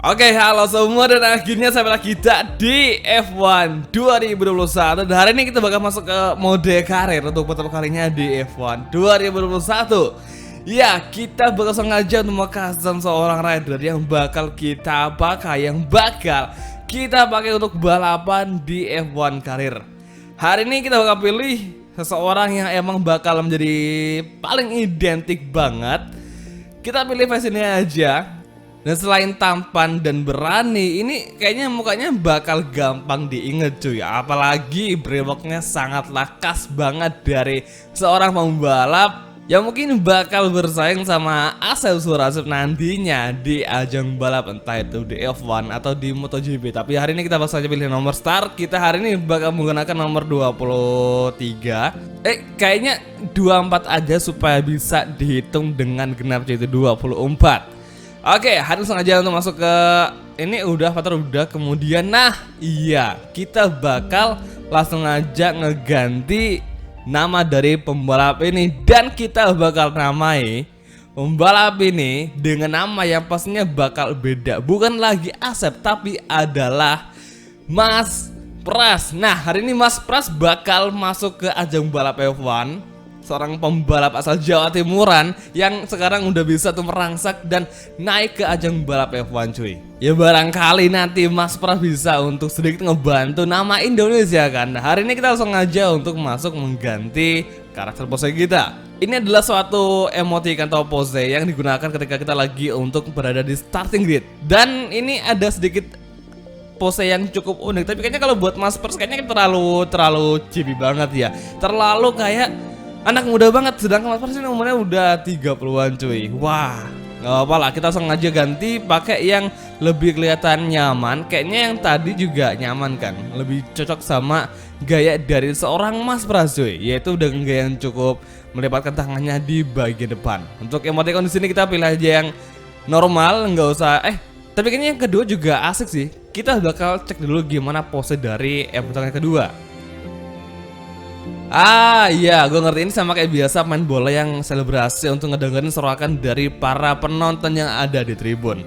Oke, halo semua dan akhirnya sampai lagi kita di F1 2021. Dan hari ini kita bakal masuk ke mode karir untuk pertama kalinya di F1 2021. Ya, kita bakal sengaja untuk mengcustom seorang rider yang bakal kita pakai, untuk balapan di F1 karir. Hari ini kita bakal pilih seseorang yang emang bakal menjadi paling identik banget. Kita pilih fashionnya aja. Dan selain tampan dan berani, ini kayaknya mukanya bakal gampang diinget cuy. Apalagi brewoknya sangatlah khas banget dari seorang pembalap yang mungkin bakal bersaing sama Asep Surasep nantinya di ajang balap, entah itu di F1 atau di MotoGP. Tapi hari ini kita bakal saja pilih nomor start. Kita hari ini bakal menggunakan nomor 23. Kayaknya 24 aja supaya bisa dihitung dengan genap, yaitu 24. Oke, harus sengaja untuk masuk ke ini udah kemudian kita bakal langsung aja ngeganti nama dari pembalap ini, dan kita bakal namai pembalap ini dengan nama yang pastinya bakal beda. Bukan lagi Asep tapi adalah Mas Pras. Nah, hari ini Mas Pras bakal masuk ke ajang balap F1. Seorang pembalap asal Jawa Timuran yang sekarang udah bisa tuh merangsak dan naik ke ajang balap F1 cuy. Ya barangkali nanti Mas Pras bisa untuk sedikit ngebantu nama Indonesia kan. Nah, hari ini kita langsung aja untuk masuk mengganti karakter pose kita. Ini adalah suatu emoticon atau pose yang digunakan ketika kita lagi untuk berada di starting grid. Dan ini ada sedikit pose yang cukup unik, tapi kayaknya kalau buat Mas Pras kayaknya terlalu chibi banget ya. Terlalu kayak anak muda banget, sedangkan Mas Pras ini umurnya udah 30-an cuy. Wah, gak apa-apa lah, kita langsung aja ganti pakai yang lebih kelihatan nyaman. Kayaknya yang tadi juga nyaman kan, lebih cocok sama gaya dari seorang Mas Pras cuy, yaitu dengan gaya yang cukup melibatkan tangannya di bagian depan. Untuk emoticon di sini kita pilih aja yang normal, nggak usah tapi kayaknya yang kedua juga asik sih. Kita bakal cek dulu gimana pose dari emoticon yang kedua. Iya, gue ngerti ini sama kayak biasa main bola yang selebrasi untuk ngedengerin sorakan dari para penonton yang ada di tribun.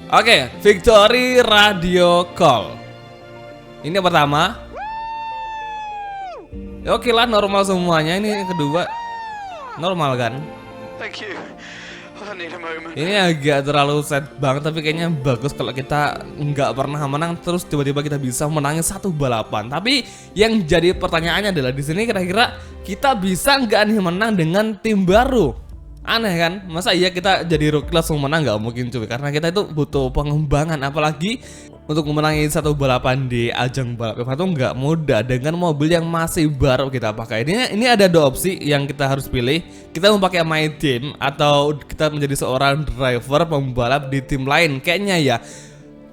Oke, Victory Radio Call. Ini yang pertama. Oke lah, normal semuanya. Ini yang kedua normal kan? Thank you. I need a moment. Ini agak terlalu sad banget, tapi kayaknya bagus kalau kita nggak pernah menang terus tiba-tiba kita bisa menangin satu balapan. Tapi yang jadi pertanyaannya adalah di sini kira-kira kita bisa nggak nih menang dengan tim baru? Aneh kan? Masa iya kita jadi rookie langsung menang? Nggak mungkin cuy, karena kita itu butuh pengembangan, apalagi untuk memenangi satu balapan di ajang balap F1 itu nggak mudah dengan mobil yang masih baru kita pakai. Ini ada dua opsi yang kita harus pilih. Kita mau pakai My Team atau kita menjadi seorang driver pembalap di tim lain. Kayaknya ya,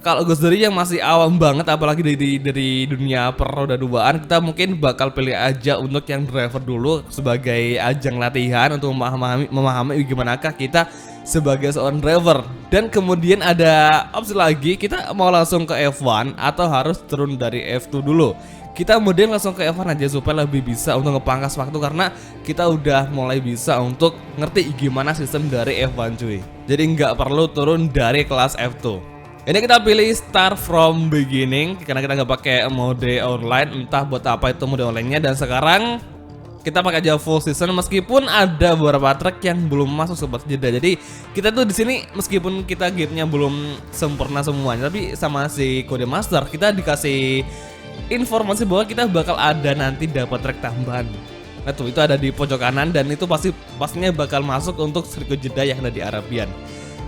kalau Gus Duri yang masih awam banget, apalagi dari dunia per roda duaan, kita mungkin bakal pilih aja untuk yang driver dulu sebagai ajang latihan untuk memahami bagaimanakah kita sebagai seorang driver. Dan kemudian ada opsi lagi, kita mau langsung ke F1 atau harus turun dari F2 dulu. Kita kemudian langsung ke F1 aja supaya lebih bisa untuk ngepangkas waktu, karena kita udah mulai bisa untuk ngerti gimana sistem dari F1 cuy. Jadi nggak perlu turun dari kelas F2. Ini kita pilih start from beginning karena kita nggak pakai mode online, entah buat apa itu mode onlinenya. Dan sekarang kita pakai aja full season, meskipun ada beberapa track yang belum masuk sobat jeda. Jadi kita tuh di sini meskipun kita gamenya belum sempurna semuanya, tapi sama si Codemaster kita dikasih informasi bahwa kita bakal ada nanti dapat track tambahan. Nah tuh itu ada di pojok kanan, dan itu pastinya bakal masuk untuk sirkuit jeda yang ada di Arabian.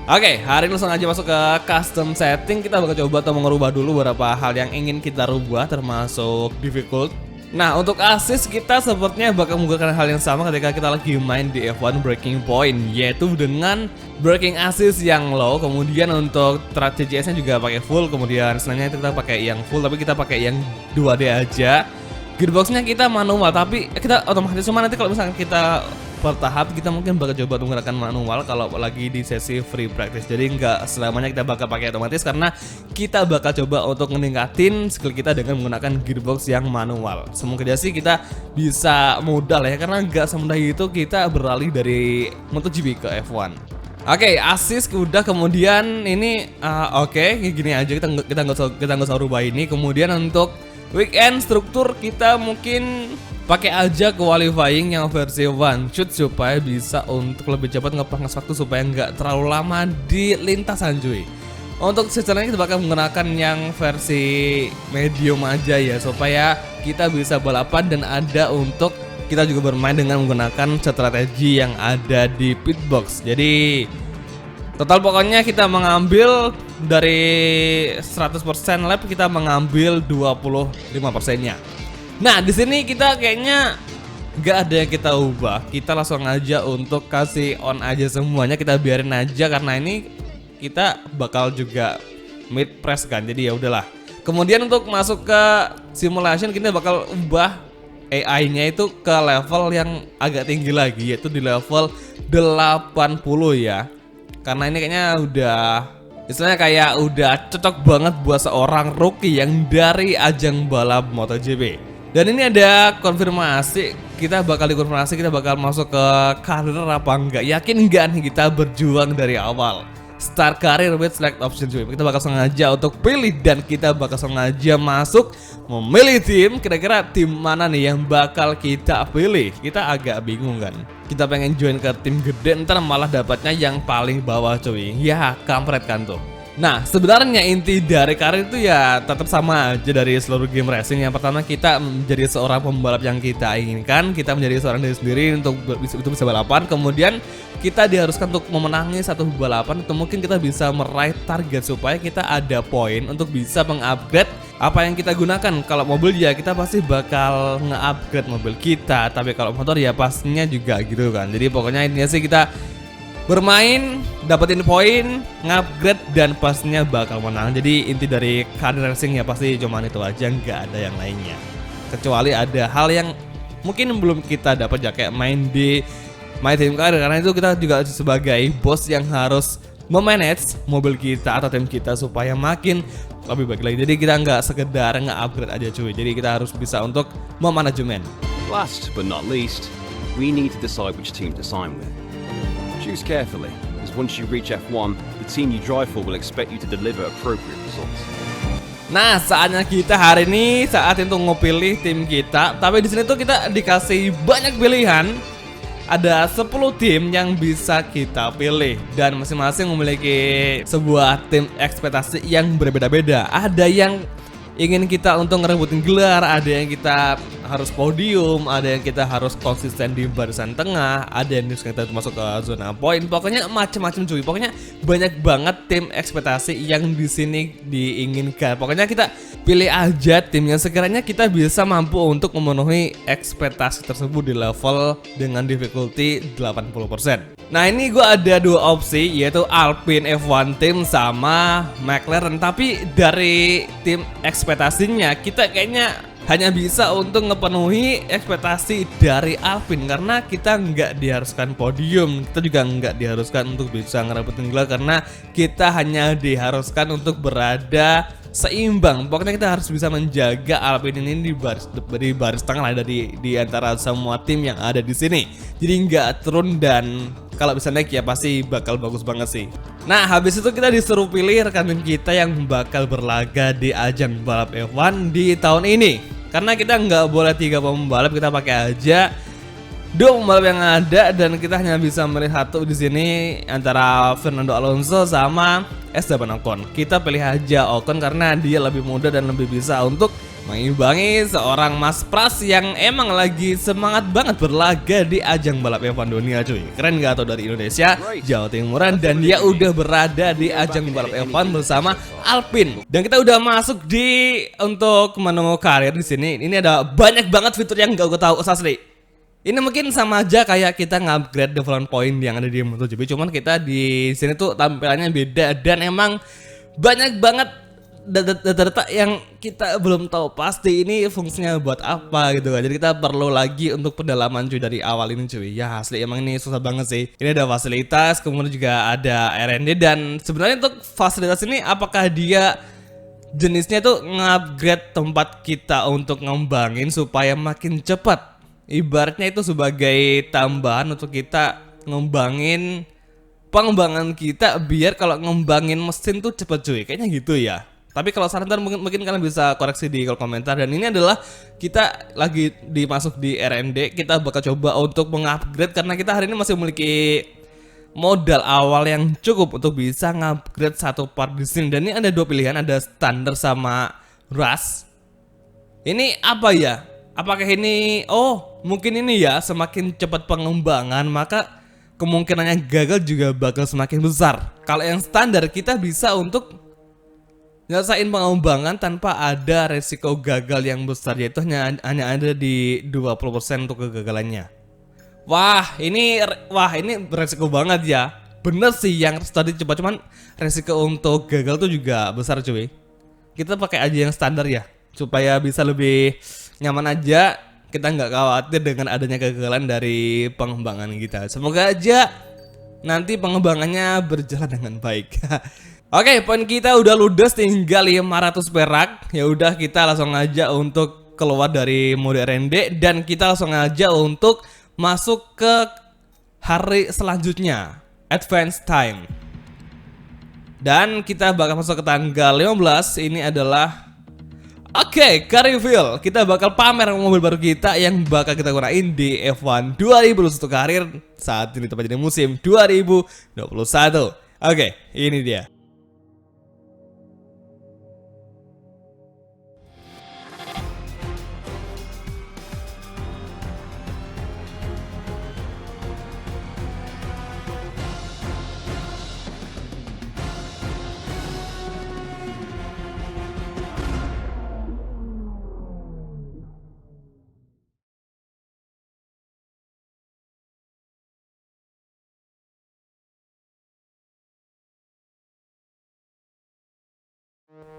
Oke, hari ini langsung aja masuk ke custom setting. Kita bakal coba atau mengubah dulu beberapa hal yang ingin kita rubah, termasuk difficult. Nah, untuk assist kita sepertinya bakal menggunakan hal yang sama ketika kita lagi main di F1 Breaking Point, yaitu dengan braking assist yang low. Kemudian untuk track CGS nya juga pakai full. Kemudian selanjutnya kita pakai yang full, tapi kita pakai yang 2D aja. Gearboxnya kita manual, tapi kita otomatis. Cuma nanti kalau misalkan kita bertahap, kita mungkin bakal coba menggunakan manual kalau lagi di sesi free practice. Jadi nggak selamanya kita bakal pakai otomatis, karena kita bakal coba untuk meningkatin skill kita dengan menggunakan gearbox yang manual. Semoga aja sih kita bisa modal ya, karena nggak semudah itu kita beralih dari MotoGP ke F1. Oke, assist udah, kemudian ini oke, gini aja kita nggak usah rubah ini. Kemudian untuk weekend struktur kita mungkin pakai aja qualifying yang versi one shoot supaya bisa untuk lebih cepat ngepangkas waktu supaya nggak terlalu lama di lintasan cuy. Untuk sistemnya kita bakal menggunakan yang versi medium aja ya, supaya kita bisa balapan dan ada untuk kita juga bermain dengan menggunakan strategi yang ada di pitbox. Jadi total pokoknya kita mengambil dari 100% lap kita mengambil 25%-nya. Nah, di sini kita kayaknya nggak ada yang kita ubah. Kita langsung aja untuk kasih on aja semuanya, kita biarin aja karena ini kita bakal juga mid press kan. Jadi ya udahlah. Kemudian untuk masuk ke simulation kita bakal ubah AI-nya itu ke level yang agak tinggi lagi, yaitu di level 80 ya. Karena ini kayaknya udah istilahnya kayak udah cocok banget buat seorang rookie yang dari ajang balap MotoGP. Dan ini ada konfirmasi, kita bakal dikonfirmasi kita bakal masuk ke karir apa enggak. Yakin enggak nih kita berjuang dari awal. Start career with select option cuy. Kita bakal sengaja untuk pilih dan kita bakal sengaja masuk memilih tim. Kira-kira tim mana nih yang bakal kita pilih? Kita agak bingung kan. Kita pengen join ke tim gede, ntar malah dapatnya yang paling bawah cuy. Ya kampret kan tuh. Nah, sebenarnya inti dari karir itu ya tetap sama aja dari seluruh game racing. Yang pertama kita menjadi seorang pembalap yang kita inginkan, kita menjadi seorang diri sendiri untuk bisa balapan. Kemudian kita diharuskan untuk memenangi satu balapan atau mungkin kita bisa meraih target supaya kita ada poin untuk bisa mengupgrade apa yang kita gunakan. Kalau mobil ya kita pasti bakal nge-upgrade mobil kita, tapi kalau motor ya pastinya juga gitu kan. Jadi pokoknya intinya sih kita bermain, dapetin poin, ngupgrade dan pastinya bakal menang. Jadi inti dari karir racing ya pasti cuman itu aja, nggak ada yang lainnya. Kecuali ada hal yang mungkin belum kita dapat ya, kayak main di My Team Career, karena itu kita juga sebagai bos yang harus memanage mobil kita atau tim kita supaya makin lebih baik lagi. Jadi kita nggak sekedar nge-upgrade aja cuy. Jadi kita harus bisa untuk memanajemen. Last but not least, we need to decide which team to sign with. Choose carefully, as once you reach F1, the team you drive for will expect you to deliver appropriate results. Nah, saatnya kita hari ini saat untuk ngepilih tim kita. Tapi di sini tuh kita dikasih banyak pilihan. Ada 10 tim yang bisa kita pilih dan masing-masing memiliki sebuah tim ekspektasi yang berbeda-beda. Ada yang ingin kita untuk ngerebutin gelar, ada yang kita harus podium, ada yang kita harus konsisten di barisan tengah, ada yang kita masuk ke zona poin. Pokoknya macam-macam cuy. Pokoknya banyak banget tim ekspektasi yang di sini diinginkan. Pokoknya kita pilih aja tim yang sekiranya kita bisa mampu untuk memenuhi ekspektasi tersebut di level dengan difficulty 80%. Nah, ini gue ada dua opsi, yaitu Alpine F1 Team sama McLaren. Tapi dari tim ekspektasinya kita kayaknya hanya bisa untuk ngepenuhi ekspektasi dari Alpine, karena kita nggak diharuskan podium, kita juga nggak diharuskan untuk bisa ngerebutin gelar, karena kita hanya diharuskan untuk berada seimbang. Pokoknya kita harus bisa menjaga Alpine ini di baris tengah lah di antara semua tim yang ada di sini. Jadi nggak turun, dan kalau bisa naik ya pasti bakal bagus banget sih. Nah, habis itu kita disuruh pilih rekan tim kita yang bakal berlaga di ajang balap F1 di tahun ini. Karena kita nggak boleh 3 pembalap, kita pakai aja 2 pembalap yang ada dan kita hanya bisa melihat satu di sini antara Fernando Alonso sama Esteban Ocon. Kita pilih aja Ocon karena dia lebih muda dan lebih bisa untuk mengimbangi seorang Mas Pras yang emang lagi semangat banget berlaga di ajang balap F1 dunia cuy. Keren gak tuh, dari Indonesia, Jawa Timuran, dan dia udah berada di ajang balap F1 bersama Alpine. Dan kita udah masuk di untuk menu karir di sini. Ini ada banyak banget fitur yang gak gue tahu asli. Ini mungkin sama aja kayak kita ngupgrade development point yang ada di MotoGP, cuman kita di sini tuh tampilannya beda dan emang banyak banget data-data yang kita belum tahu pasti ini fungsinya buat apa gitu kan. Jadi kita perlu lagi untuk pendalaman cuy dari awal ini cuy. Ya asli emang ini susah banget sih. Ini ada fasilitas, kemudian juga ada R&D, dan sebenarnya untuk fasilitas ini apakah dia jenisnya tuh nge-upgrade tempat kita untuk ngembangin supaya makin cepat. Ibaratnya itu sebagai tambahan untuk kita ngembangin pengembangan kita biar kalau ngembangin mesin tuh cepet cuy, kayaknya gitu ya. Tapi kalau saran ntar mungkin kalian bisa koreksi di kolom komentar. Dan ini adalah kita lagi dimasuk di R&D. Kita bakal coba untuk mengupgrade karena kita hari ini masih memiliki modal awal yang cukup untuk bisa ngupgrade satu part di sini. Dan ini ada dua pilihan, ada standar sama rush. Ini apa ya? Apakah ini mungkin ini ya, semakin cepat pengembangan maka kemungkinannya gagal juga bakal semakin besar. Kalau yang standar kita bisa untuk nyelesain pengembangan tanpa ada resiko gagal yang besar, yaitu hanya ada di 20% untuk kegagalannya. Wah ini resiko banget ya. Bener sih yang tadi coba, cuman resiko untuk gagal tuh juga besar cuy. Kita pakai aja yang standar ya, supaya bisa lebih nyaman aja. Kita nggak khawatir dengan adanya kegagalan dari pengembangan kita. Semoga aja nanti pengembangannya berjalan dengan baik. Oke, poin kita udah ludes, tinggal 500 perak. Ya udah, kita langsung aja untuk keluar dari mode R&D dan kita langsung aja untuk masuk ke hari selanjutnya, advance time. Dan kita bakal masuk ke tanggal 15. Ini adalah car reveal. Kita bakal pamer mobil baru kita yang bakal kita gunain di F1 2021 karir saat ini tepat di musim 2021. Oke, ini dia.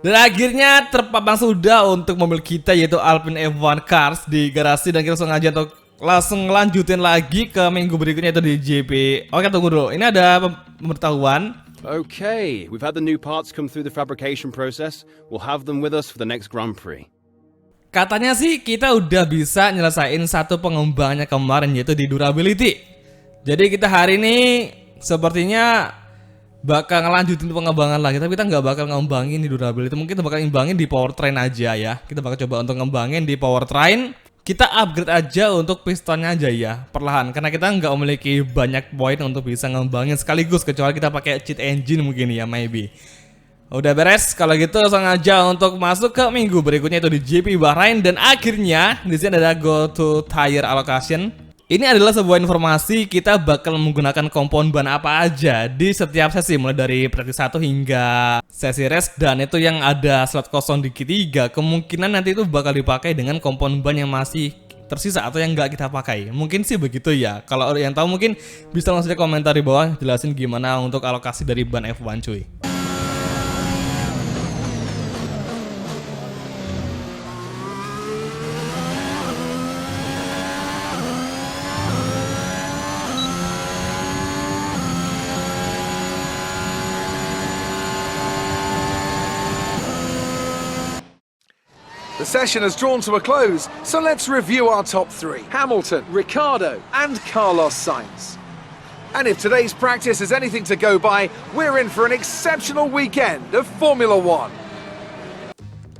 Dan akhirnya terpapang sudah untuk mobil kita, yaitu Alpine F1 Cars di garasi. Dan kita langsung aja untuk langsung lanjutin lagi ke minggu berikutnya, itu di GP. Oke, tunggu dulu, ini ada pemberitahuan. Okay, we've had the new parts come through the fabrication process. We'll have them with us for the next Grand Prix. Katanya sih kita udah bisa nyelesain satu pengembangannya kemarin, yaitu di durability. Jadi kita hari ini sepertinya bakal ngelanjutin pengembangan lagi, tapi kita nggak bakal ngembangin di durability. Mungkin kita bakal ngembangin di powertrain aja ya. Kita bakal coba untuk ngembangin di powertrain. Kita upgrade aja untuk pistonnya aja ya, perlahan. Karena kita nggak memiliki banyak poin untuk bisa ngembangin sekaligus, kecuali kita pakai cheat engine mungkin ya, maybe. Udah beres, kalau gitu langsung aja untuk masuk ke minggu berikutnya, itu di GP Bahrain. Dan akhirnya di sini ada go to tire allocation. Ini adalah sebuah informasi kita bakal menggunakan kompon ban apa aja di setiap sesi, mulai dari practice 1 hingga sesi race. Dan itu yang ada slot kosong di Q3, kemungkinan nanti itu bakal dipakai dengan kompon ban yang masih tersisa atau yang nggak kita pakai. Mungkin sih begitu ya. Kalau yang tahu mungkin bisa langsung komentar di bawah jelasin gimana untuk alokasi dari ban F1 cuy. The session has drawn to a close, so let's review our top three: Hamilton, Ricciardo, and Carlos Sainz. And if today's practice is anything to go by, we're in for an exceptional weekend of Formula One.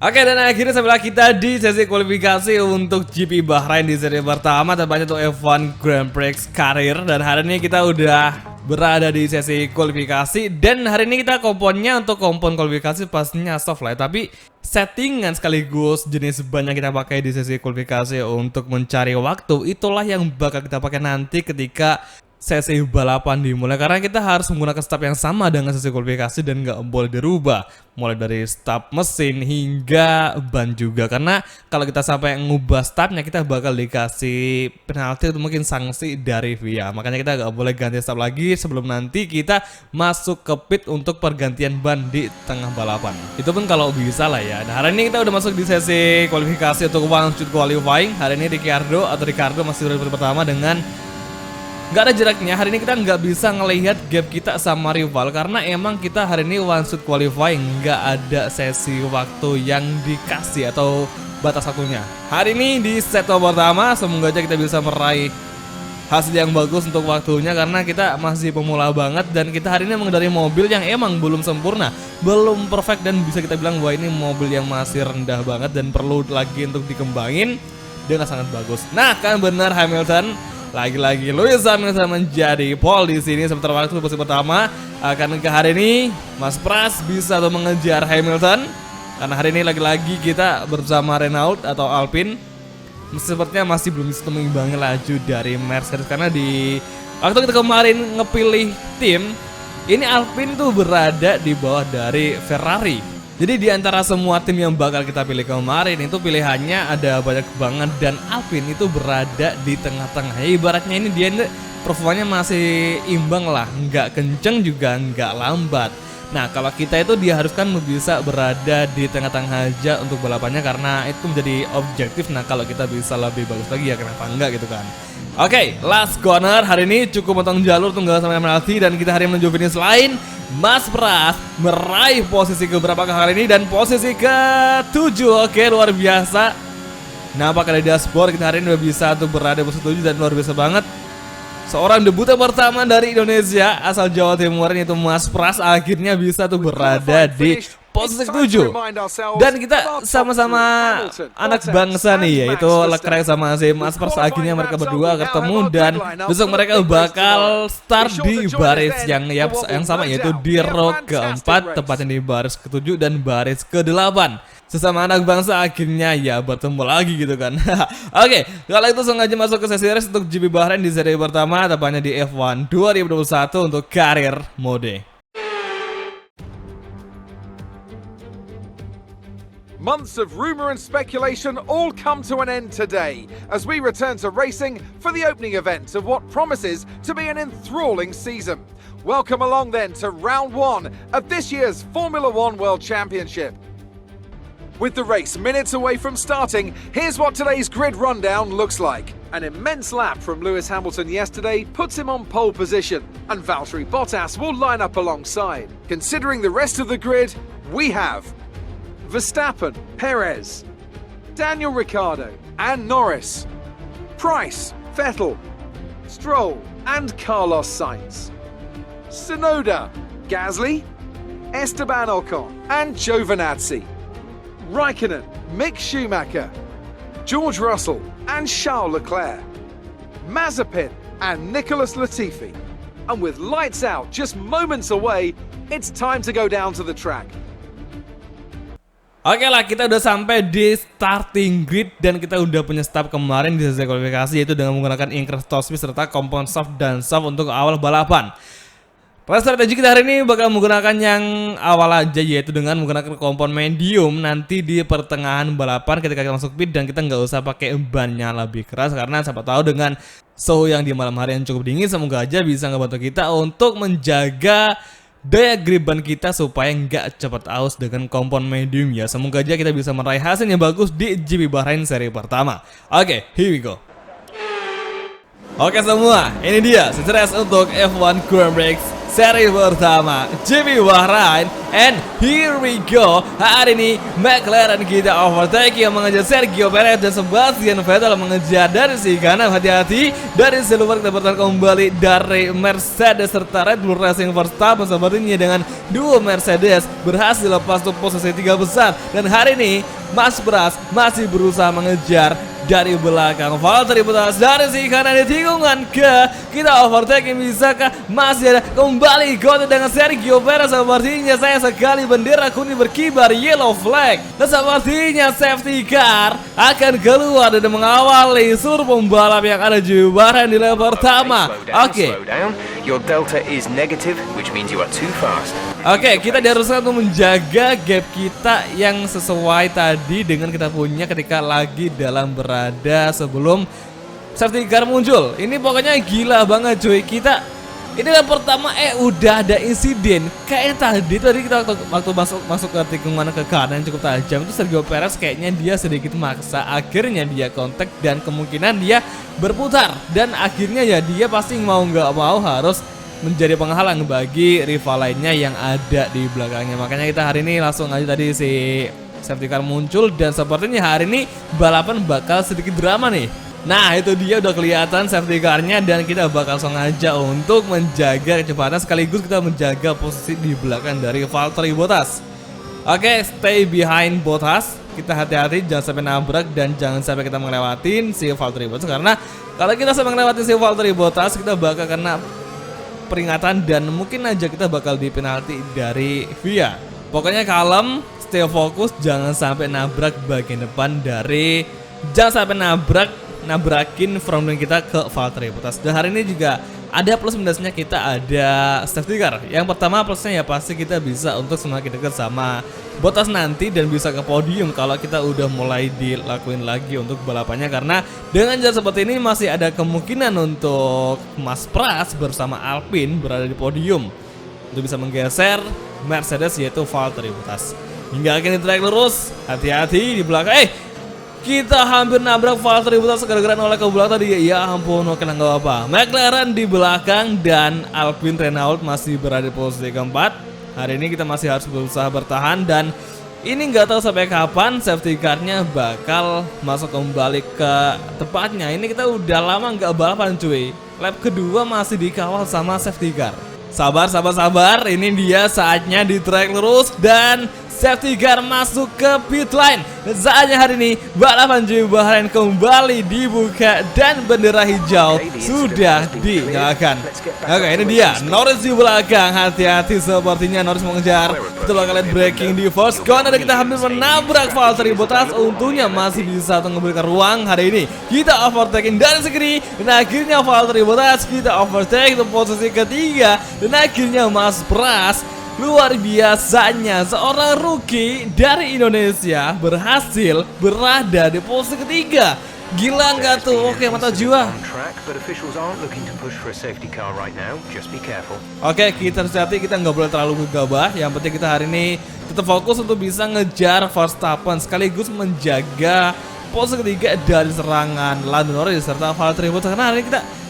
Oke, dan akhirnya sampai kita di sesi kualifikasi untuk GP Bahrain di seri pertama, tepatnya untuk F1 Grand Prix karir. Dan hari ini kita udah berada di sesi kualifikasi, dan hari ini kita komponnya untuk kompon kualifikasi pastinya soft lah, tapi settingan sekaligus jenis ban yang kita pakai di sesi kualifikasi untuk mencari waktu, itulah yang bakal kita pakai nanti ketika sesi balapan dimulai. Karena kita harus menggunakan step yang sama dengan sesi kualifikasi dan nggak boleh dirubah, mulai dari step mesin hingga ban juga. Karena kalau kita sampai ngubah stepnya, kita bakal dikasih penalti atau mungkin sanksi dari FIA. Makanya kita nggak boleh ganti step lagi sebelum nanti kita masuk ke pit untuk pergantian ban di tengah balapan. Itu pun kalau bisa lah ya. Nah, hari ini kita udah masuk di sesi kualifikasi untuk one shoot qualifying. Hari ini Ricardo masih berada pertama dengan nggak ada jaraknya. Hari ini kita nggak bisa ngelihat gap kita sama rival karena emang kita hari ini one shoot qualifying, nggak ada sesi waktu yang dikasih atau batas waktunya. Hari ini di set pertama semoga aja kita bisa meraih hasil yang bagus untuk waktunya karena kita masih pemula banget dan kita hari ini mengendarai mobil yang emang belum sempurna, belum perfect dan bisa kita bilang bahwa ini mobil yang masih rendah banget dan perlu lagi untuk dikembangin dengan sangat bagus. Nah, kan benar Hamilton. Lagi-lagi Lewis Hamilton menjadi pole di sini sementara waktu posisi pertama. Akankah hari ini Mas Pras bisa tuh mengejar Hamilton? Karena hari ini lagi-lagi kita bersama Renault atau Alpine sepertinya masih belum bisa mengimbangi laju dari Mercedes karena di waktu kita kemarin ngepilih tim ini Alpine tuh berada di bawah dari Ferrari. Jadi di antara semua tim yang bakal kita pilih kemarin itu pilihannya ada banyak banget dan Alpine itu berada di tengah-tengah. Ibaratnya ini dia performanya masih imbang lah, nggak kenceng juga nggak lambat. Nah kalau kita itu diharuskan bisa berada di tengah-tengah aja untuk balapannya karena itu menjadi objektif. Nah kalau kita bisa lebih bagus lagi ya kenapa enggak gitu kan. Oke, last corner hari ini cukup potong jalur tunggal sampai penalti dan kita hari menuju finish line. Mas Pras meraih posisi keberapa kali ini dan posisi ke-7. Oke, luar biasa. Nampak di dashboard kita hari ini udah bisa tuh berada di posisi 7 dan luar biasa banget. Seorang debutan pertama dari Indonesia asal Jawa Timur itu Mas Pras akhirnya bisa tuh berada di posisi ke-7. Dan kita sama-sama anak bangsa nih yaitu Leclerc sama si Mas Pras akhirnya mereka berdua ketemu dan besok mereka bakal start di baris yang sama yaitu di row keempat tepatnya di baris ke-7 dan baris ke-8. Sesama anak bangsa akhirnya ya bertemu lagi gitu kan. Oke, kalau itu sengaja masuk ke sesi race untuk GP Bahrain di seri pertama tepatnya di F1 2021 untuk karir mode. Months of rumour and speculation all come to an end today as we return to racing for the opening event of what promises to be an enthralling season. Welcome along then to round 1 of this year's Formula One World Championship. With the race minutes away from starting, here's what today's grid rundown looks like. An immense lap from Lewis Hamilton yesterday puts him on pole position, and Valtteri Bottas will line up alongside. Considering the rest of the grid, we have Verstappen, Perez, Daniel Ricciardo and Norris, Price, Vettel, Stroll and Carlos Sainz, Tsunoda, Gasly, Esteban Ocon and Giovinazzi, Raikkonen, Mick Schumacher, George Russell and Charles Leclerc, Mazepin and Nicholas Latifi. And with lights out just moments away, it's time to go down to the track. Oke lah, kita udah sampai di starting grid dan kita udah punya start kemarin di sesi kualifikasi yaitu dengan menggunakan increase top speed serta kompon soft dan soft untuk awal balapan. Strategi kita hari ini bakal menggunakan yang awal aja yaitu dengan menggunakan kompon medium nanti di pertengahan balapan ketika kita masuk pit dan kita nggak usah pakai bannya lebih keras karena siapa tahu dengan suhu yang di malam hari yang cukup dingin semoga aja bisa ngebantu kita untuk menjaga daya grip ban kita supaya nggak cepat aus dengan kompon medium ya. Semoga aja kita bisa meraih hasil yang bagus di GP Bahrain seri pertama. Oke, here we go. Oke semua, ini dia sukses untuk F1 Grand Prix seri pertama GP Bahrain. And here we go. Hari ini McLaren kita overtake yang mengejar Sergio Perez dan Sebastian Vettel mengejar dari si kanan. Hati-hati dari silver kita bertahan kembali dari Mercedes serta Red Bull Racing Verstappen sepertinya dengan dua Mercedes berhasil lepas ke posisi 3 besar. Dan hari ini Mas Pras masih berusaha mengejar dari belakang Valtteri Bottas dari si kanan di tikungan ke kita overtaking bisakah masih ada kembali Goto dengan Sergio Perez sepertinya saya sekali bendera kuning berkibar yellow flag dan sepertinya safety car akan keluar dan mengawali seluruh pembalap yang ada di Bahrain di lap pertama. Oke. Your delta is negative, which means you are too fast. Oke, kita diharuskan untuk menjaga gap kita yang sesuai tadi dengan kita punya ketika lagi dalam berada sebelum safety car muncul. Ini pokoknya gila banget cuy. Kita ini yang pertama udah ada insiden. Kayak tadi kita waktu masuk ke tikungan ke kanan cukup tajam itu Sergio Perez kayaknya dia sedikit maksa. Akhirnya dia kontak dan kemungkinan dia berputar dan akhirnya ya dia pasti mau nggak mau harus menjadi penghalang bagi rival lainnya yang ada di belakangnya. Makanya kita hari ini langsung aja tadi si safety car muncul dan sepertinya hari ini balapan bakal sedikit drama nih. Nah itu dia udah kelihatan safety car-nya dan kita bakal sengaja untuk menjaga kecepatan sekaligus kita menjaga posisi di belakang dari Valtteri Bottas. Oke, stay behind Bottas. Kita hati-hati jangan sampai nabrak dan jangan sampai kita ngelewatin si Valtteri Bottas, karena kalau kita sampai ngelewatin si Valtteri Bottas kita bakal kena peringatan dan mungkin aja kita bakal di penalti dari FIA. Pokoknya kalem, stay fokus, jangan sampai nabrak bagian depan dari, jangan sampai nabrakin front wing kita ke Valtteri Bottas. Dan hari ini juga ada plus minusnya, kita ada safety car. Yang pertama plusnya ya pasti kita bisa untuk semakin dekat sama Bottas nanti dan bisa ke podium kalau kita udah mulai dilakuin lagi untuk balapannya, karena dengan jalan seperti ini masih ada kemungkinan untuk Mas Pras bersama Alpine berada di podium untuk bisa menggeser Mercedes yaitu Valtteri Bottas. Hingga akhirnya track lurus, hati-hati di belakang. Kita hampir nabrak Valtteri Bottas gara-gara nolak ke belakang tadi. Ya ampun, oke lah nggak apa-apa. McLaren di belakang dan Alpine Renault masih berada di posisi keempat. Hari ini kita masih harus berusaha bertahan dan ini nggak tahu sampai kapan safety car-nya bakal masuk kembali ke tempatnya. Ini kita udah lama nggak balapan cuy. Lap kedua masih dikawal sama safety car. Sabar. Ini dia saatnya di track lurus dan safety car masuk ke pit line. Saatnya hari ini balapan GP Bahrain kembali dibuka dan bendera hijau sudah dinyalakan. Oke, ini dia Norris di belakang. Hati-hati sepertinya Norris mengejar. Kita bakal lihat braking di first corner. Kita hampir menabrak Valtteri Bottas. Untungnya masih bisa memberikan ruang. Hari ini kita overtaking dari segini dan akhirnya Valtteri Bottas kita overtake di posisi ketiga dan akhirnya Mas Pras luar biasanya seorang rookie dari Indonesia berhasil berada di posisi ketiga. Gila nggak tuh? Oke, mata jiwa. Oke, kita hati-hati, kita nggak boleh terlalu gegabah. Yang penting kita hari ini tetap fokus untuk bisa ngejar Verstappen sekaligus menjaga posisi ketiga dari serangan Lando Norris serta Valtteri Bottas. Karena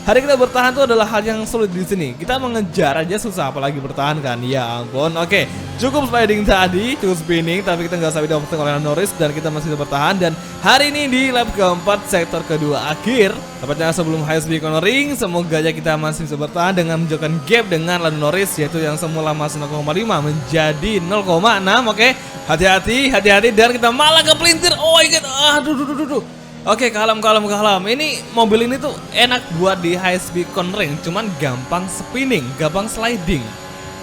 hari kita bertahan itu adalah hal yang sulit di sini. Kita mengejar aja susah, apalagi bertahan kan. Ya ampun. Oke, cukup sliding tadi, cukup spinning, tapi kita nggak sampai dapat oleh Norris dan kita masih bisa bertahan. Dan hari ini di lap keempat sektor kedua akhir, tepatnya sebelum high speed cornering, semoga aja kita masih bisa bertahan dengan menjauhkan gap dengan Lando Norris, yaitu yang semula masih 0,5 menjadi 0,6. Oke, hati-hati dan kita malah kepelintir. Oh my god, aduh. Oke, kalem. Ini mobil ini tuh enak buat di high speed cornering, cuman gampang spinning, gampang sliding.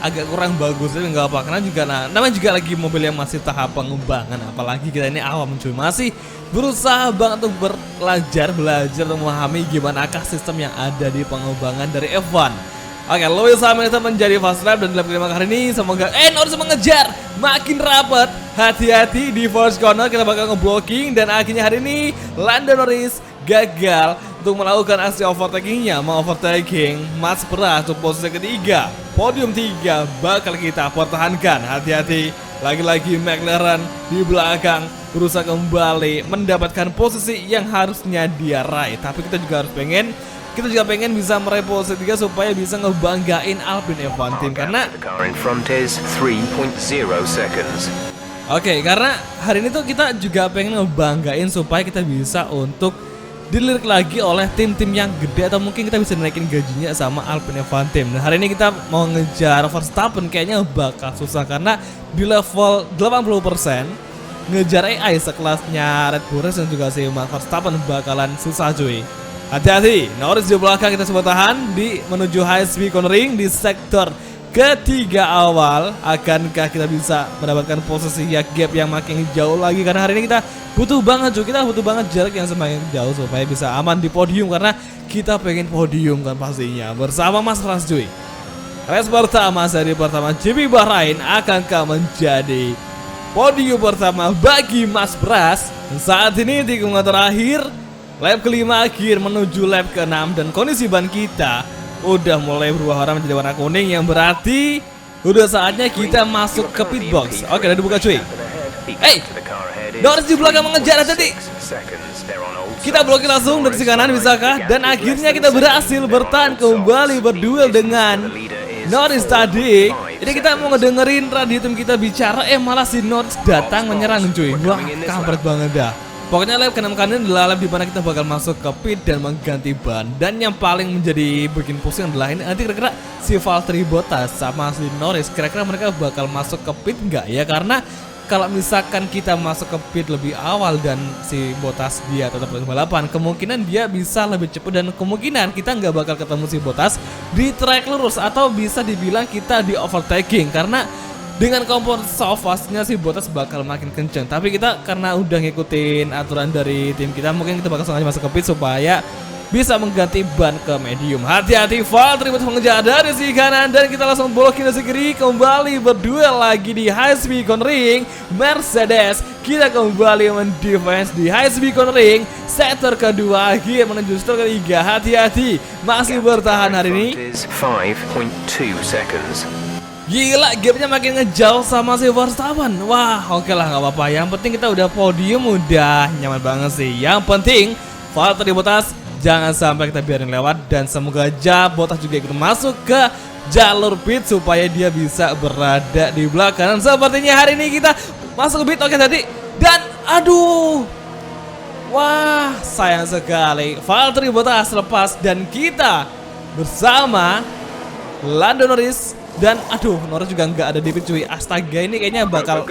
Agak kurang bagus, tapi nggak apa, karena juga namanya juga lagi mobil yang masih tahap pengembangan. Apalagi kita ini awam cuy, masih berusaha banget untuk belajar untuk memahami gimana sistem yang ada di pengembangan dari F1. Oke, Lewis Hamilton menjadi fast lap dan di lap kelima kali ini semoga Norris mengejar makin rapat. Hati-hati di first corner, kita bakal ngeblocking dan akhirnya hari ini Lando Norris gagal untuk melakukan aksi overtakingnya, overtaking Mas Pras untuk posisi ketiga. Podium 3 bakal kita pertahankan. Hati-hati, lagi-lagi McLaren di belakang berusaha kembali mendapatkan posisi yang harusnya dia raih, tapi kita juga pengen bisa meraih posisi 3 supaya bisa ngebanggain Alpine F1 Team, karena Oke, karena hari ini tuh kita juga pengen ngebanggain supaya kita bisa untuk dilirik lagi oleh tim-tim yang gede, atau mungkin kita bisa naikin gajinya sama Alpine F1 Team. Dan hari ini kita mau ngejar Verstappen kayaknya bakal susah, karena di level 80% ngejar AI sekelasnya Red Bull Racing dan juga si Max Verstappen bakalan susah cuy. Hati-hati, Norris di belakang, kita coba tahan di menuju high speed cornering di sektor ketiga awal. Akankah kita bisa mendapatkan posisi gap yang makin jauh lagi, karena hari ini kita butuh banget jarak yang semakin jauh supaya bisa aman di podium, karena kita pengen podium kan pastinya bersama Mas Pras cuy. Race pertama seri pertama GP Bahrain akankah menjadi podium pertama bagi Mas Pras? Saat ini tikungan terakhir lap kelima akhir menuju lap ke-6 dan kondisi ban kita udah mulai berubah warna menjadi warna kuning, yang berarti udah saatnya kita masuk ke pit box. Oke, udah dibuka cuy. Norris di belakang mengejar tadi. Kita blokir langsung dari sisi kanan, bisakah? Dan akhirnya kita berhasil bertahan kembali berduel dengan Norris tadi. Jadi kita mau ngedengerin radio tim kita bicara, malah si Norris datang menyerang cuy. Wah, kampret banget dah. Pokoknya lap ke-6 kali ini adalah lap dimana kita bakal masuk ke pit dan mengganti ban. Dan yang paling menjadi bikin pusing adalah ini nanti kira-kira si Valtteri Bottas sama si Norris kira-kira mereka bakal masuk ke pit nggak ya? Karena kalau misalkan kita masuk ke pit lebih awal dan si Bottas dia tetap di balapan, kemungkinan dia bisa lebih cepat dan kemungkinan kita nggak bakal ketemu si Bottas di track lurus atau bisa dibilang kita di overtaking karena dengan kompor softnya si Bottas bakal makin kenceng. Tapi kita karena udah ngikutin aturan dari tim kita, mungkin kita bakal sengaja masuk ke pit supaya bisa mengganti ban ke medium. Hati-hati, Valtteri Bottas mengejar dari sisi kanan dan kita langsung blokin dari sisi kiri. Kembali berduel lagi di high speed cornering. Mercedes kita kembali mendefense di high speed cornering. Sektor kedua akhir menuju sektor ketiga. Hati-hati, masih bertahan hari ini. Is 5.2 seconds. Gila, gapnya makin ngejauh sama si Verstappen. Wah, oke lah, nggak apa-apa. Yang penting kita udah podium, udah nyaman banget sih. Yang penting Valtteri Bottas jangan sampai kita biarin lewat dan semoga aja Bottas juga ikut masuk ke jalur pit supaya dia bisa berada di belakang. Sepertinya hari ini kita masuk ke pit, oke tadi. Dan aduh, wah sayang sekali Valtteri Bottas lepas dan kita bersama Lando Norris. Dan aduh, Norris juga nggak ada di pit cuy. Astaga, ini kayaknya bakal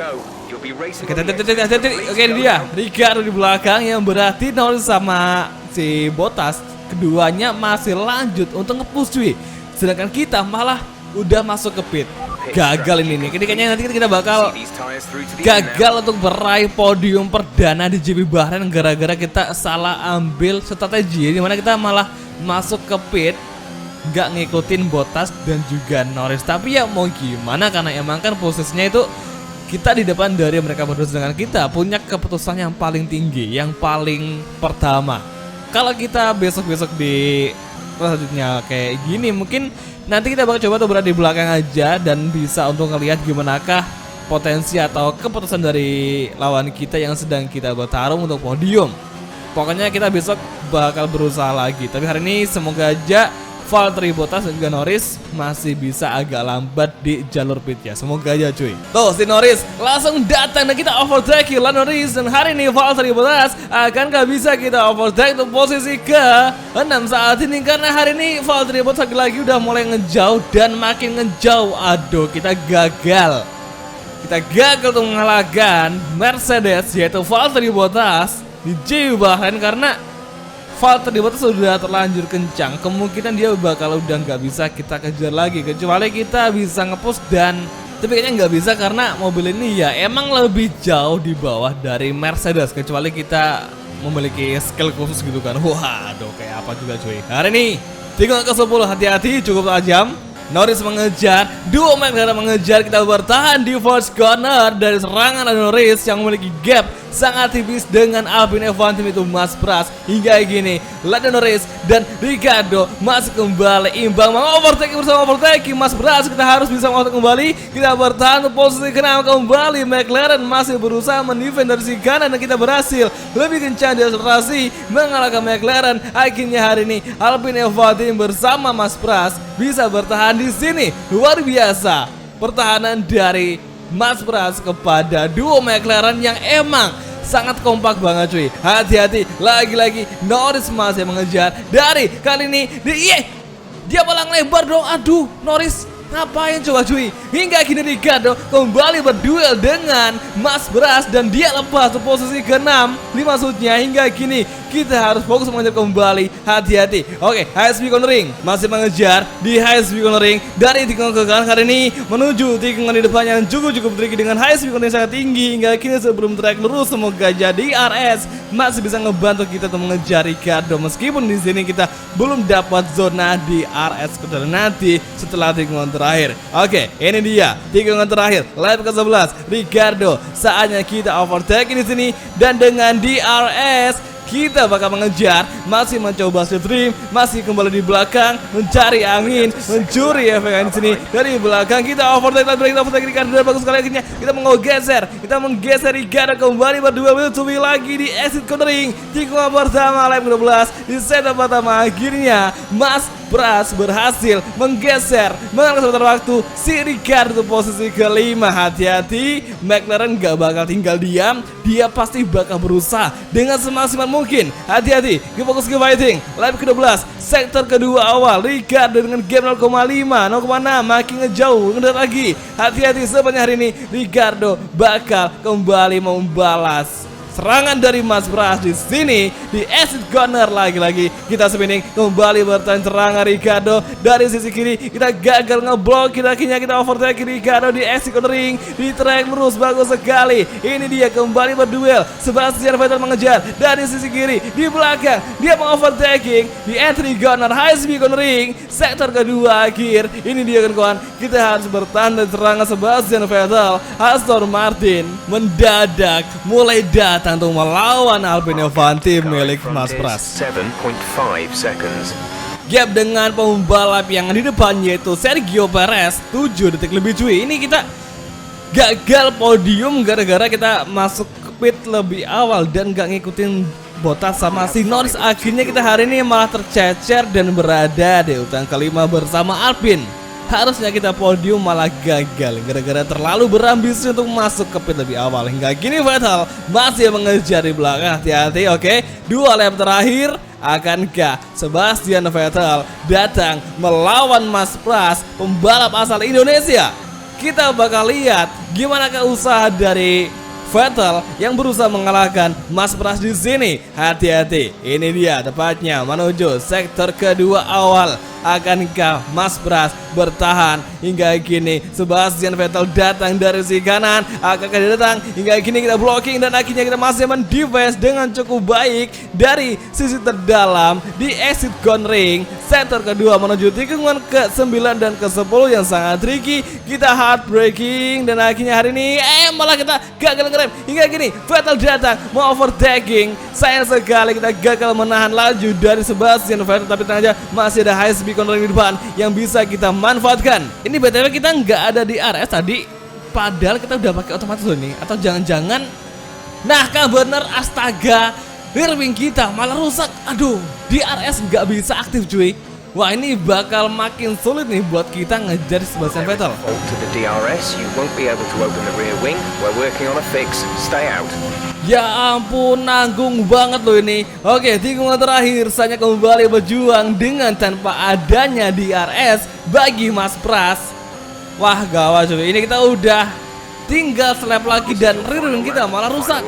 Oke, ini dia Ricardo di belakang yang berarti Norris sama si Bottas keduanya masih lanjut untuk nge-push cuy. Sedangkan kita malah udah masuk ke pit. Gagal ini nih. Kayaknya nanti kita bakal gagal untuk meraih podium perdana di GP Bahrain gara-gara kita salah ambil strategi di mana kita malah masuk ke pit nggak ngikutin Bottas dan juga Norris. Tapi ya mau gimana, karena emang kan posisinya itu kita di depan dari mereka berdua, sedangkan kita punya keputusan yang paling tinggi, yang paling pertama. Kalau kita besok-besok di selanjutnya kayak gini, mungkin nanti kita bakal coba tuh berada di belakang aja dan bisa untuk ngelihat gimanakah potensi atau keputusan dari lawan kita yang sedang kita bertarung untuk podium. Pokoknya kita besok bakal berusaha lagi. Tapi hari ini semoga aja Valtteri Bottas dan juga Norris masih bisa agak lambat di jalur pit ya. Semoga aja cuy. Tuh si Norris langsung datang dan kita overtake Lando Norris. Dan hari ini Valtteri Bottas akan gak bisa kita overtake untuk posisi ke-6 saat ini. Karena hari ini Valtteri Bottas lagi udah mulai ngejauh dan makin ngejauh. Aduh, kita gagal. Kita gagal untuk mengalahkan Mercedes yaitu Valtteri Bottas di GP Bahrain karena Valtteri Bottas sudah terlanjur kencang. Kemungkinan dia bakal udah nggak bisa kita kejar lagi kecuali kita bisa ngepush dan tapi kayaknya nggak bisa karena mobil ini ya emang lebih jauh di bawah dari Mercedes kecuali kita memiliki skill khusus gitu kan. Wah, aduh kayak apa juga cuy. Hari ini tikungan ke-10, hati-hati cukup tajam. Norris mengejar, duo McLaren mengejar, kita bertahan di first corner dari serangan Norris yang memiliki gap sangat tipis dengan Alpine F1 tim itu Mas Pras. Hingga gini Lando Norris dan Ricardo masih kembali imbang, overtake bersama overtake Mas Pras. Kita harus bisa overtake kembali, kita bertahan di posisi ke-6 kembali. McLaren masih berusaha mendefend dari sisi kanan dan kita berhasil lebih kencang di akselerasi mengalahkan McLaren. Akhirnya hari ini Alpine F1 tim bersama Mas Pras bisa bertahan di sini. Luar biasa pertahanan dari Mas Pras kepada duo McLaren yang emang sangat kompak banget cuy. Hati-hati, lagi-lagi Norris masih mengejar. Dari kali ini dia malah lebar dong. Aduh, Norris ngapain coba cuy. Hingga kini Ricardo kembali berduel dengan Mas Pras dan dia lepas ke posisi ke-6 maksudnya. Hingga kini kita harus fokus mengejar kembali. Hati-hati. Oke, high speed cornering masih mengejar di high speed cornering dari tikungan ke kanan kali ini menuju tikungan di depannya yang cukup tricky dengan high speed cornering sangat tinggi. Hingga kini sebelum track lurus semoga jadi RS masih bisa ngebantu kita untuk mengejar Ricardo meskipun di sini kita belum dapat zona di RS kedua nanti setelah tikungan terakhir. Oke, ini dia tikungan terakhir lap ke-11. Ricardo saatnya kita overtake di sini dan dengan DRS kita bakal mengejar, masih mencoba slipstream, masih kembali di belakang, mencari angin, mencuri efek di sini. Dari belakang kita overtake Ricardo, dan bagus sekali akhirnya kita menggeser Ricardo kembali berdua mencoba lagi di exit cornering. Tikungan pertama lap 12 di setup pertama akhirnya Mas Pras berhasil menggeser mengalahkan sebentar waktu si Ricardo posisi kelima. Hati-hati, McLaren gak bakal tinggal diam, dia pasti bakal berusaha dengan semaksimal mungkin. Hati-hati, fokus ke fighting. Lap ke-12 sektor kedua awal, Ricardo dengan gap 0,5 0,6 makin ngejauh ngedat lagi. Hati-hati, sepanjang hari ini Ricardo bakal kembali membalas serangan dari Mas Pras di sini di exit corner. Lagi-lagi kita spinning kembali bertahan serangan Ricardo dari sisi kiri. Kita gagal ngeblok, akhirnya kita overtake Ricardo di exit cornering di track lurus. Bagus sekali. Ini dia kembali berduel. Sebastian Vettel mengejar dari sisi kiri di belakang. Dia mengovertaking di entry corner high speed cornering sektor kedua akhir. Ini dia kawan-kawan. Kita harus bertahan dari serangan Sebastian Vettel. Aston Martin mendadak mulai datang untuk melawan Alpine F1 Team milik Mas Pras. 7.5 seconds. Gap dengan pembalap yang di depan yaitu Sergio Perez 7 detik lebih cuy. Ini kita gagal podium gara-gara kita masuk ke pit lebih awal dan gak ngikutin Bottas sama si Norris. Akhirnya kita hari ini malah tercecer dan berada di urutan kelima bersama Alpine. Harusnya kita podium malah gagal gara-gara terlalu berambisi untuk masuk ke pit lebih awal. Hingga kini Vettel masih mengejar di belakang. Hati-hati, oke. 2 lap terakhir, akankah Sebastian Vettel datang melawan Mas Pras, pembalap asal Indonesia? Kita bakal lihat gimana usaha dari Vettel yang berusaha mengalahkan Mas Pras di sini. Hati-hati, ini dia tepatnya menuju sektor kedua awal. Akankah Mas Pras bertahan hingga kini? Sebastian Vettel datang dari sisi kanan. Akankah dia datang hingga kini? Kita blocking dan akhirnya kita masih mendefense dengan cukup baik dari sisi terdalam di exit cornering sektor kedua menuju tikungan ke-9 dan ke-10 yang sangat tricky. Kita heartbreaking dan akhirnya hari ini malah kita gagal ngerem. Hingga kini Vettel datang mau overtaking. Sayang sekali kita gagal menahan laju dari Sebastian Vettel, tapi tenang aja, masih ada high speed cornering di depan yang bisa kita manfaatkan. Ini BTW kita nggak ada di RS tadi, padahal kita udah pakai otomatis loh ini. Atau jangan-jangan, nah kah bener, astaga, rear wing kita malah rusak. Aduh, di RS nggak bisa aktif cuy. Wah, ini bakal makin sulit nih buat kita ngejar Sebastian Vettel. To the DRS, you won't be able to open the rear wing. We're working on a fix. Stay out. Ya ampun, nanggung banget loh ini. Oke, tikungan terakhir saya kembali berjuang dengan tanpa adanya DRS bagi Mas Pras. Wah, gawat cuy. Ini kita udah tinggal selap lagi dan rear wing kita malah rusak.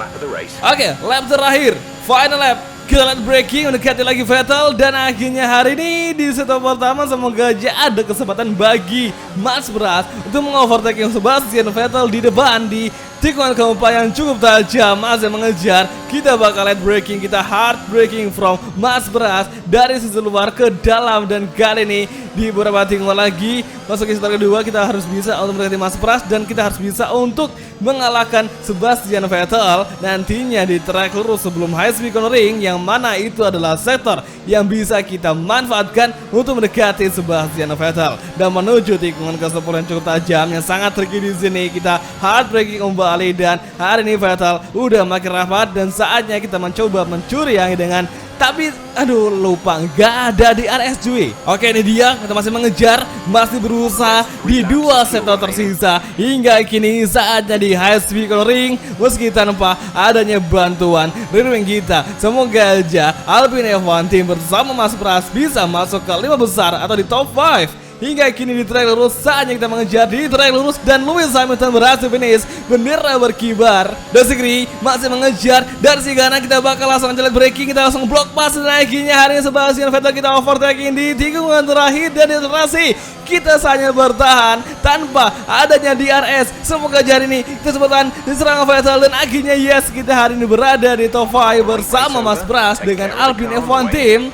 Oke, lap terakhir, final lap. Kita lihat breaking, mendekati lagi Vettel. Dan akhirnya hari ini di setup pertama semoga aja ada kesempatan bagi Mas Pras untuk mengovertaking Sebastian Vettel di depan di tikungan keempat yang cukup tajam. Masih mengejar, kita bakal lihat breaking, kita hard breaking from Mas Pras dari sisi luar ke dalam. Dan kali ini di beberapa tikungan lagi masuk ke sektor kedua, kita harus bisa untuk mendekati Mas Pras dan kita harus bisa untuk mengalahkan Sebastian Vettel nantinya di track lurus sebelum high speed cornering, yang mana itu adalah sektor yang bisa kita manfaatkan untuk mendekati Sebastian Vettel dan menuju tikungan ke-10 yang cukup tajam yang sangat tricky. Di sini kita hard braking kembali dan hari ini Vettel udah makin rapat dan saatnya kita mencoba mencuri angin dengan, tapi aduh lupa nggak ada di RS cuy. Oke, ini dia, kita masih mengejar, masih berusaha di 2 sektor tersisa. Hingga kini saatnya di high speed cornering meski tanpa adanya bantuan rear wing kita. Semoga aja Alpine F1 Team bersama Mas Pras bisa masuk ke 5 besar atau di top 5. Hingga kini di track lurus saatnya kita mengejar di track lurus dan Lewis Hamilton berhasil finish, bendera berkibar. Dosigri masih mengejar dari si kanan, kita bakal langsung jalan breaking, kita langsung block pass dan akhirnya hari ini Sebastian Vettel kita overtaking di tikungan terakhir dan di kita hanya bertahan tanpa adanya DRS. Semoga hari ini kesempatan diserang Vettel dan akhirnya yes, kita hari ini berada di top 5 bersama Mas Pras dengan Alpine F1 Team.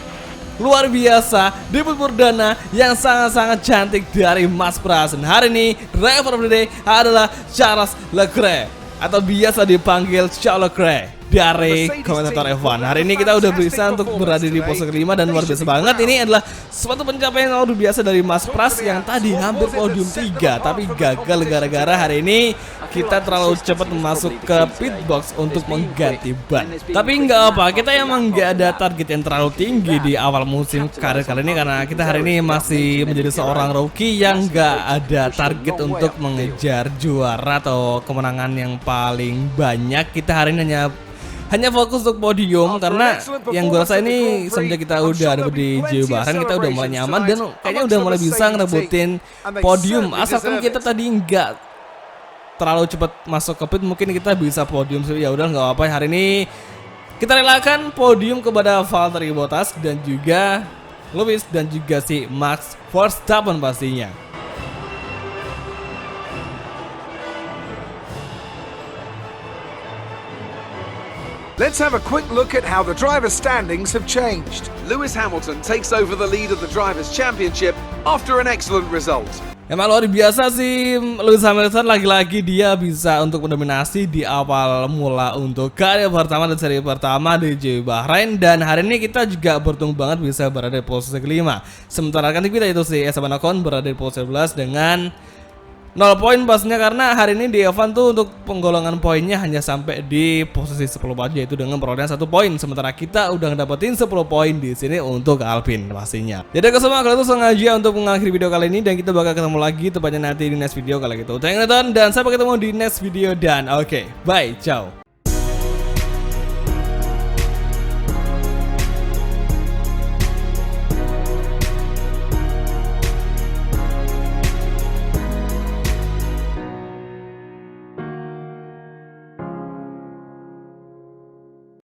Luar biasa, debut perdana yang sangat-sangat cantik dari Mas Pras. Dan hari ini driver of the day adalah Charles Leclerc atau biasa dipanggil Charles Leclerc. dari komentator F1. Hari ini kita udah bisa untuk berada di pose kelima dan luar biasa banget. Ini adalah suatu pencapaian yang luar biasa dari Mas Pras yang tadi hampir podium 3 tapi gagal gara-gara hari ini kita terlalu cepat masuk ke pit box untuk mengganti ban. Tapi nggak apa, kita emang nggak ada target yang terlalu tinggi di awal musim karir kali ini karena kita hari ini masih menjadi seorang rookie yang nggak ada target untuk mengejar juara atau kemenangan yang paling banyak. Kita hari ini hanya fokus untuk podium karena yang gue rasa ini semenjak kita udah ada di JW Bahrain kita udah mulai nyaman dan kayaknya udah mulai bisa ngerebutin podium asalkan kita tadi nggak terlalu cepat masuk ke pit mungkin kita bisa podium. Ya udah nggak apa-apa, hari ini kita relakan podium kepada Valtteri Bottas dan juga Lewis dan juga si Max Verstappen pastinya. Let's have a quick look at how the driver standings have changed. Lewis Hamilton takes over the lead of the Drivers' Championship after an excellent result. Emang luar biasa sih Lewis Hamilton, lagi-lagi dia bisa untuk mendominasi di awal mula untuk karir pertama dan seri pertama di JW Bahrain. Dan hari ini kita juga beruntung banget bisa berada di posisi kelima. Sementara kan kita itu si Esteban Ocon berada di posisi 11 dengan 0 poin pastinya karena hari ini di F1 tuh untuk penggolongan poinnya hanya sampai di posisi 10 aja, yaitu dengan perolehan 1 poin. Sementara kita udah ngedapetin 10 poin di sini untuk Alpine pastinya. Jadi aku semua kalian tuh sengaja untuk mengakhiri video kali ini dan kita bakal ketemu lagi tepatnya nanti di next video kalau gitu. Thank you dan sampai ketemu di next video dan oke, bye, ciao.